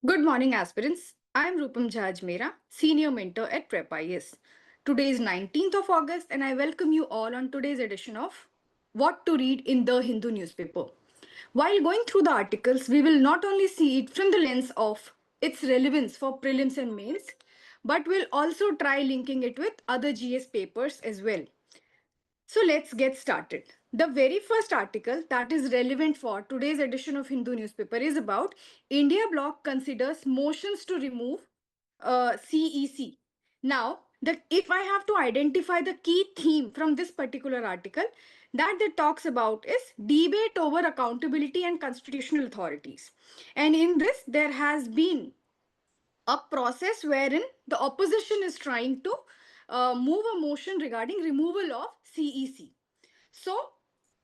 Good morning, aspirants. I'm Rupam Jhajmera, Senior Mentor at Prep IS. Today is 19th of August, and I welcome you all on today's edition of What to Read in the Hindu newspaper. While going through the articles, we will not only see it from the lens of its relevance for prelims and mains, but we'll also try linking it with other GS papers as well. So let's get started. The very first article that is relevant for today's edition of Hindu newspaper is about India Bloc considers motions to remove CEC. Now, if I have to identify the key theme from this particular article, that talks about is debate over accountability and constitutional authorities. And in this, there has been a process wherein the opposition is trying to move a motion regarding removal of CEC. So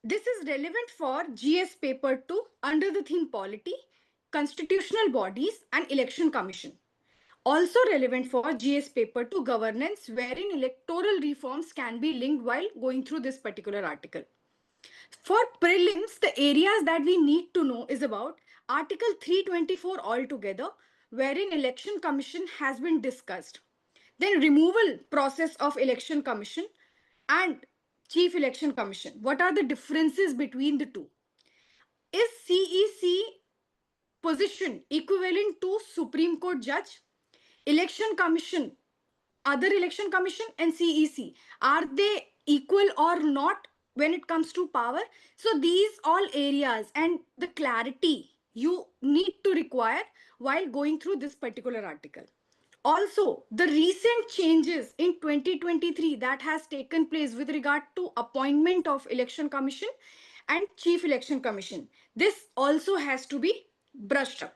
this is relevant for GS paper 2 under the theme polity, constitutional bodies and election commission. Also relevant for GS paper 2 governance wherein electoral reforms can be linked while going through this particular article. For prelims, the areas that we need to know is about Article 324 altogether, wherein Election Commission has been discussed. Then removal process of Election Commission and Chief Election Commission. What are the differences between the two? Is CEC position equivalent to Supreme Court judge? Election Commission, other Election Commission and CEC, are they equal or not when it comes to power? So these all areas and the clarity you need to require while going through this particular article. Also, the recent changes in 2023 that has taken place with regard to appointment of Election Commission and Chief Election Commission. This also has to be brushed up.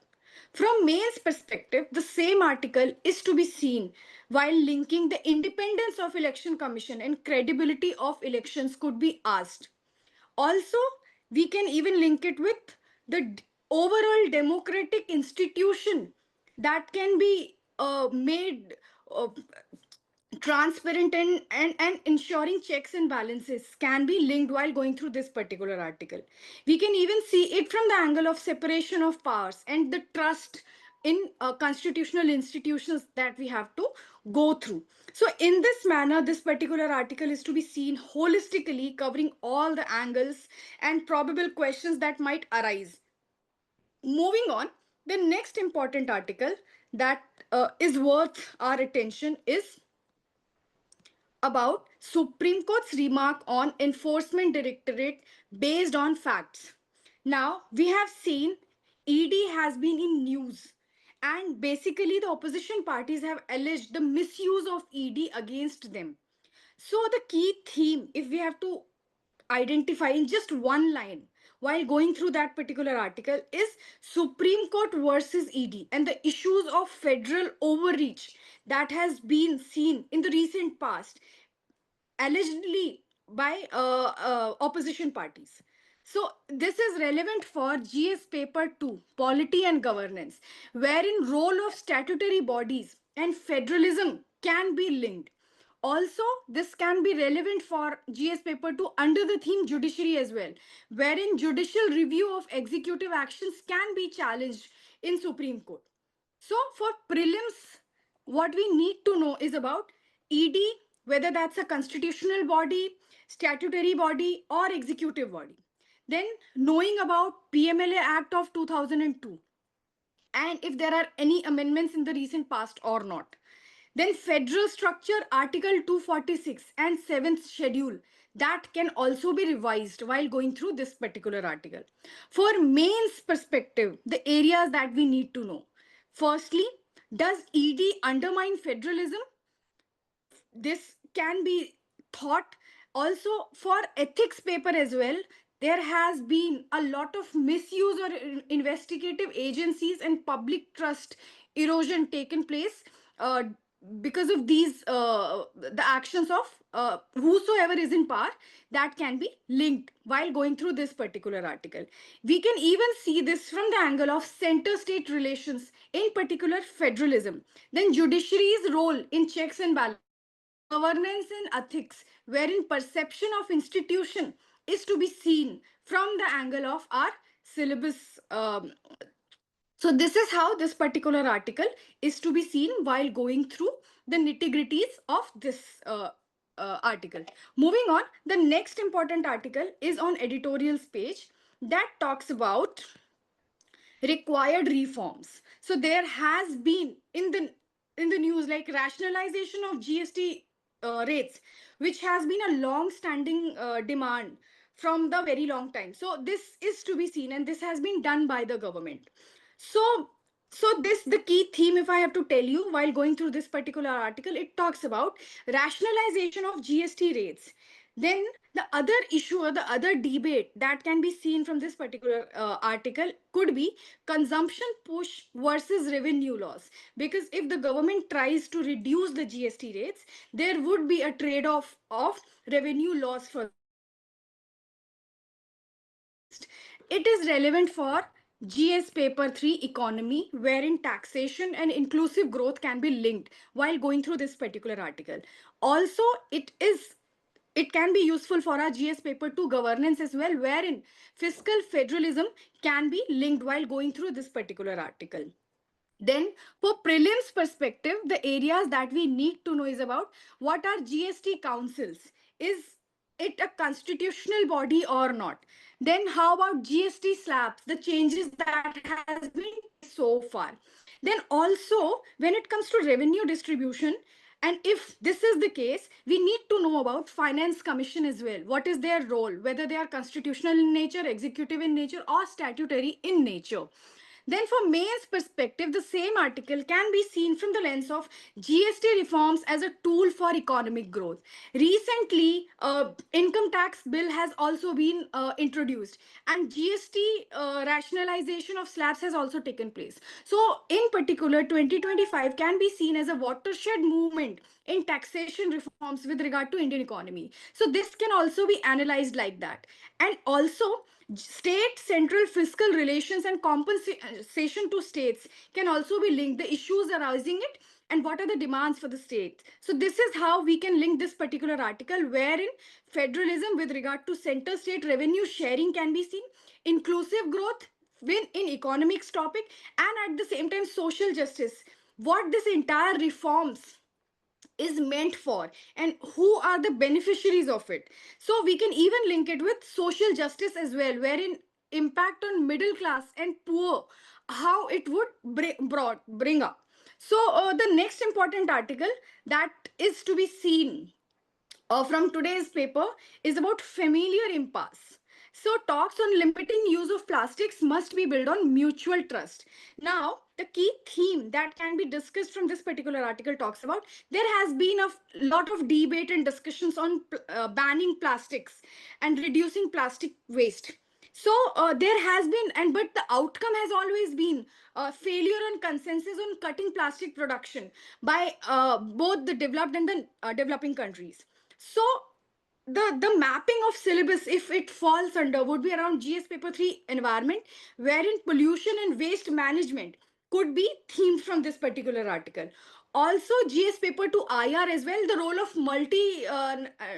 From Main's perspective, the same article is to be seen while linking the independence of Election Commission and credibility of elections could be asked. Also, we can even link it with the overall democratic institution that can be made transparent and ensuring checks and balances can be linked while going through this particular article. We can even see it from the angle of separation of powers and the trust in constitutional institutions that we have to go through. So in this manner, this particular article is to be seen holistically, covering all the angles and probable questions that might arise. Moving on, the next important article that is worth our attention is about Supreme Court's remark on Enforcement Directorate based on facts. Now, we have seen ED has been in news, and basically the opposition parties have alleged the misuse of ED against them. So the key theme, if we have to identify in just one line while going through that particular article, is Supreme Court versus ED and the issues of federal overreach that has been seen in the recent past, allegedly by opposition parties. So this is relevant for GS paper 2, polity and governance, wherein role of statutory bodies and federalism can be linked. Also, this can be relevant for GS paper 2 under the theme judiciary as well, wherein judicial review of executive actions can be challenged in Supreme Court. So for prelims, what we need to know is about ED, whether that's a constitutional body, statutory body, or executive body. Then knowing about PMLA Act of 2002 and if there are any amendments in the recent past or not. Then federal structure, Article 246 and 7th schedule, that can also be revised while going through this particular article. For mains perspective, the areas that we need to know. Firstly, does ED undermine federalism? This can be thought. Also for ethics paper as well, there has been a lot of misuse or investigative agencies and public trust erosion taken place uh, because of these the actions of whosoever is in power, that can be linked while going through this particular article. We can even see this from the angle of center state relations, in particular federalism, then judiciary's role in checks and balances, governance and ethics, wherein perception of institution is to be seen from the angle of our syllabus So this is how this particular article is to be seen while going through the nitty-gritties of this article. Moving on, the next important article is on editorials page that talks about required reforms. So there has been in the news like rationalization of GST rates, which has been a long standing demand from the very long time. So this is to be seen, and this has been done by the government. So so this the key theme, if I have to tell you while going through this particular article, it talks about rationalization of GST rates. Then the other issue or the other debate that can be seen from this particular article could be consumption push versus revenue loss. Because if the government tries to reduce the GST rates, there would be a trade off of revenue loss for the government. Next, it is relevant for GS paper 3 economy, wherein taxation and inclusive growth can be linked while going through this particular article. Also, it can be useful for our GS paper 2 governance as well, wherein fiscal federalism can be linked while going through this particular article. Then, for prelims perspective, the areas that we need to know is about what are GST councils? Is it a constitutional body or not? Then, how about GST slabs, the changes that has been so far? Then, also, when it comes to revenue distribution, and if this is the case, we need to know about finance commission as well. What is their role? Whether they are constitutional in nature, executive in nature, or statutory in nature. Then, for May's perspective, the same article can be seen from the lens of GST reforms as a tool for economic growth. Recently, income tax bill has also been introduced, and GST rationalization of slabs has also taken place. So, in particular, 2025 can be seen as a watershed movement in taxation reforms with regard to Indian economy. So, this can also be analyzed like that. And also, state central fiscal relations and compensation to states can also be linked, the issues arising it and what are the demands for the state. So this is how we can link this particular article, wherein federalism with regard to center state revenue sharing can be seen, inclusive growth in economics topic, and at the same time social justice, what this entire reforms is meant for and who are the beneficiaries of it. So we can even link it with social justice as well, wherein impact on middle class and poor, how it would bring up. So the next important article that is to be seen from today's paper is about familiar impasse. So, talks on limiting use of plastics must be built on mutual trust. Now, the key theme that can be discussed from this particular article talks about there has been a lot of debate and discussions on banning plastics and reducing plastic waste. So there has been, and but the outcome has always been failure on consensus on cutting plastic production by both the developed and the developing countries. So the mapping of syllabus, if it falls under, would be around GS paper 3 environment, wherein pollution and waste management could be themed from this particular article. Also, GS paper 2 IR as well, the role of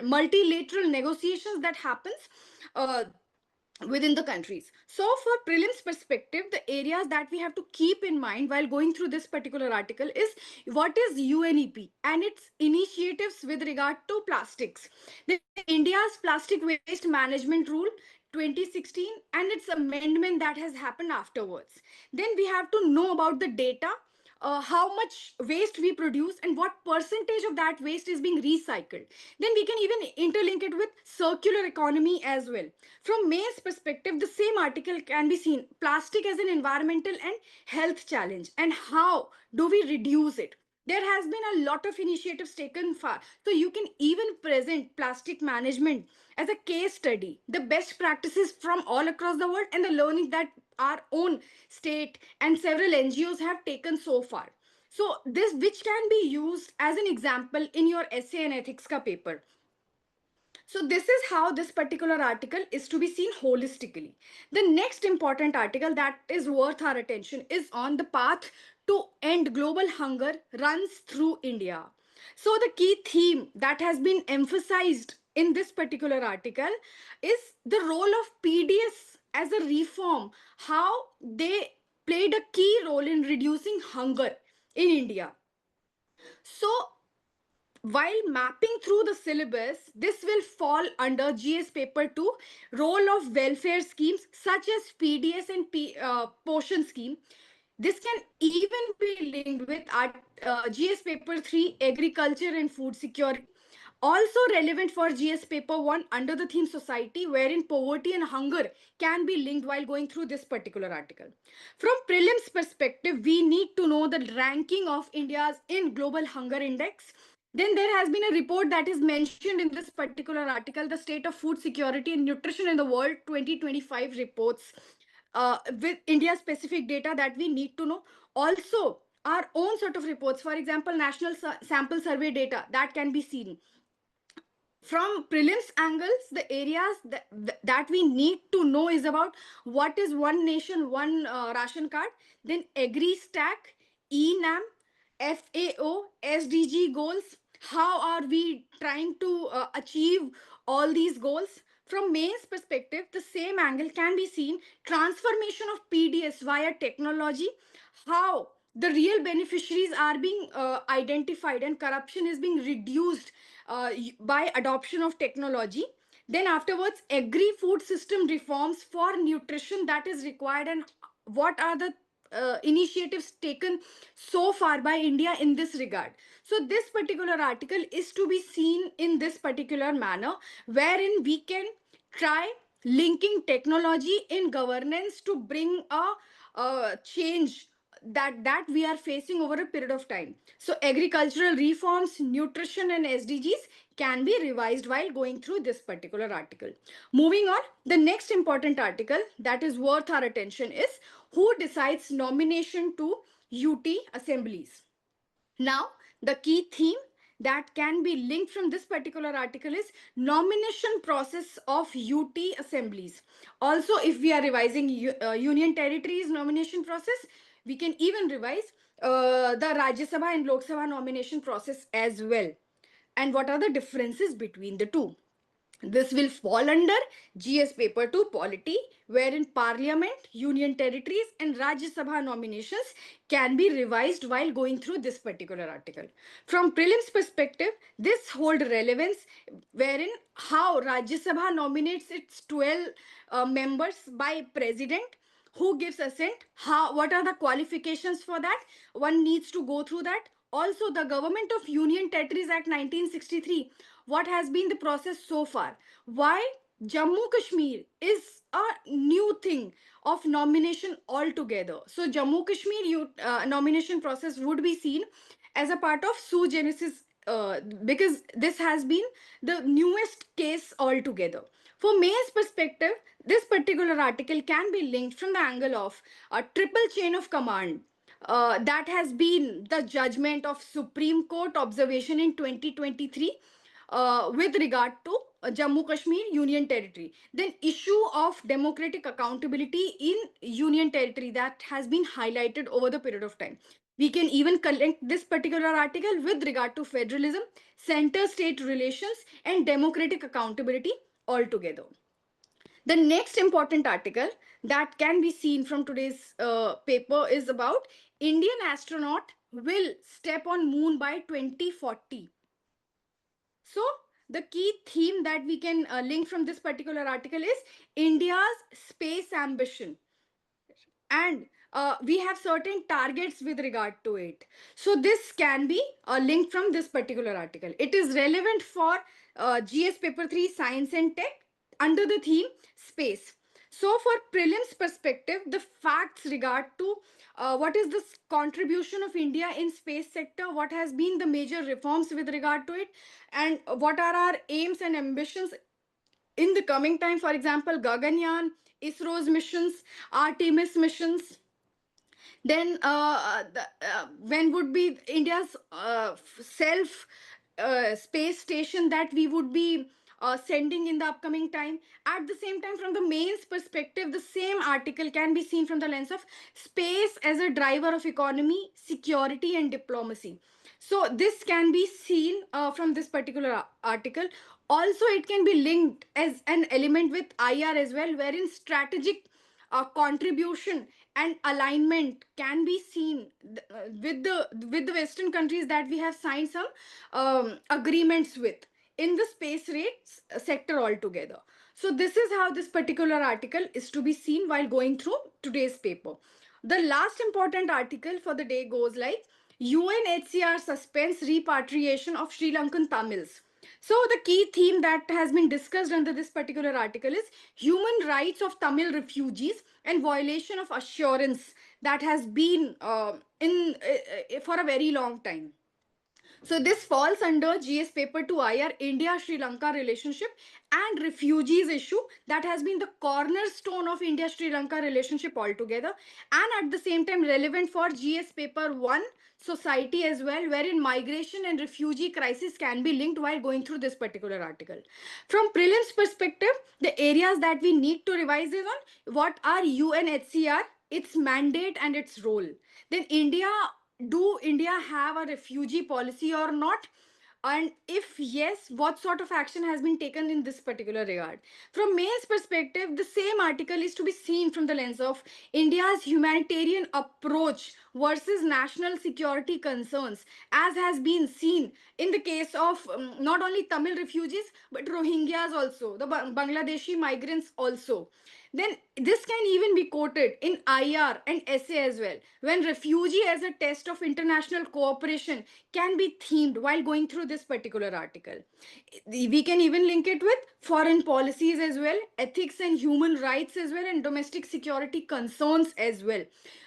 multilateral negotiations that happens within the countries. So for prelims perspective, the areas that we have to keep in mind while going through this particular article is what is UNEP and its initiatives with regard to plastics. Then India's plastic waste management rule 2016 and its amendment that has happened afterwards. Then we have to know about the data, how much waste we produce and what percentage of that waste is being recycled. Then we can even interlink it with circular economy as well. From May's perspective, the same article can be seen plastic as an environmental and health challenge, and how do we reduce it. There has been a lot of initiatives taken far, so you can even present plastic management as a case study, the best practices from all across the world and the learning that our own state and several NGOs have taken so far. So this, which can be used as an example in your essay and ethics ka paper. So this is how this particular article is to be seen holistically. The next important article that is worth our attention is on the path to end global hunger runs through India. So the key theme that has been emphasized in this particular article is the role of PDS as a reform, how they played a key role in reducing hunger in India. So while mapping through the syllabus, this will fall under GS paper 2, role of welfare schemes such as PDS and portion scheme. This can even be linked with GS paper 3, agriculture and food security. Also relevant for GS paper 1 under the theme society, wherein poverty and hunger can be linked while going through this particular article. From prelims perspective, we need to know the ranking of India's in global hunger index. Then there has been a report that is mentioned in this particular article, the state of food security and nutrition in the world 2025 reports, with India specific data that we need to know. Also, our own sort of reports, for example, national sample survey data that can be seen. From prelims angles, the areas that we need to know is about what is one nation, one ration card, then agri stack, enam, FAO, SDG goals. How are we trying to achieve all these goals? From Main's perspective, the same angle can be seen transformation of PDS via technology, how the real beneficiaries are being identified and corruption is being reduced by adoption of technology. Then afterwards, agri food system reforms for nutrition that is required, and what are the initiatives taken so far by India in this regard. So this particular article is to be seen in this particular manner, wherein we can try linking technology in governance to bring a change that we are facing over a period of time. So agricultural reforms, nutrition and SDGs can be revised while going through this particular article. Moving on, the next important article that is worth our attention is who decides nomination to UT assemblies. Now, the key theme that can be linked from this particular article is nomination process of UT assemblies. Also, if we are revising Union Territories nomination process, we can even revise the Rajya Sabha and Lok Sabha nomination process as well. And what are the differences between the two? This will fall under GS paper 2 polity, wherein parliament, union territories and Rajya Sabha nominations can be revised while going through this particular article. From prelims perspective, this hold relevance, wherein how Rajya Sabha nominates its 12 members by president, who gives assent, how, what are the qualifications for that, one needs to go through that. Also, the Government of Union Territories Act 1963, what has been the process so far, why Jammu Kashmir is a new thing of nomination altogether. So Jammu Kashmir nomination process would be seen as a part of sui genesis, because this has been the newest case altogether. For May's perspective, this particular article can be linked from the angle of a triple chain of command that has been the judgment of Supreme Court observation in 2023 with regard to Jammu Kashmir Union Territory. Then issue of democratic accountability in Union Territory that has been highlighted over the period of time. We can even connect this particular article with regard to federalism, center-state relations, and democratic accountability altogether. The next important article that can be seen from today's paper is about Indian astronaut will step on moon by 2040. So the key theme that we can link from this particular article is India's space ambition. And we have certain targets with regard to it. So this can be a link from this particular article. It is relevant for GS paper 3 science and tech under the theme space. So for prelims perspective, the facts regard to what is the contribution of India in space sector, what has been the major reforms with regard to it, and what are our aims and ambitions in the coming time. For example, Gaganyaan, ISRO's missions, Artemis missions. Then when would be India's self space station that we would be sending in the upcoming time. At the same time, from the Main's perspective, the same article can be seen from the lens of space as a driver of economy, security and diplomacy. So this can be seen from this particular article. Also, it can be linked as an element with IR as well, wherein strategic contribution and alignment can be seen with the Western countries that we have signed some agreements with in the space rates sector altogether. So this is how this particular article is to be seen while going through today's paper. The last important article for the day goes like UNHCR suspends repatriation of Sri Lankan Tamils. So the key theme that has been discussed under this particular article is human rights of Tamil refugees and violation of assurance that has been for a very long time. So this falls under GS paper 2IR India Sri Lanka relationship and refugees issue that has been the cornerstone of India Sri Lanka relationship altogether, and at the same time relevant for GS paper 1 society as well, wherein migration and refugee crisis can be linked while going through this particular article. From prelims perspective, the areas that we need to revise is on what are UNHCR, its mandate and its role. Then do India have a refugee policy or not? And if yes, what sort of action has been taken in this particular regard? From May's perspective, the same article is to be seen from the lens of India's humanitarian approach versus national security concerns, as has been seen in the case of not only Tamil refugees, but Rohingyas also, the Bangladeshi migrants also. Then this can even be quoted in IR and essay as well, when refugee as a test of international cooperation can be themed while going through this particular article. We can even link it with foreign policies as well, ethics and human rights as well, and domestic security concerns as well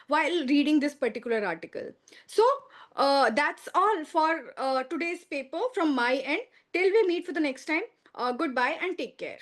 while reading this particular article. So that's all for today's paper from my end. Till we meet for the next time, goodbye and take care.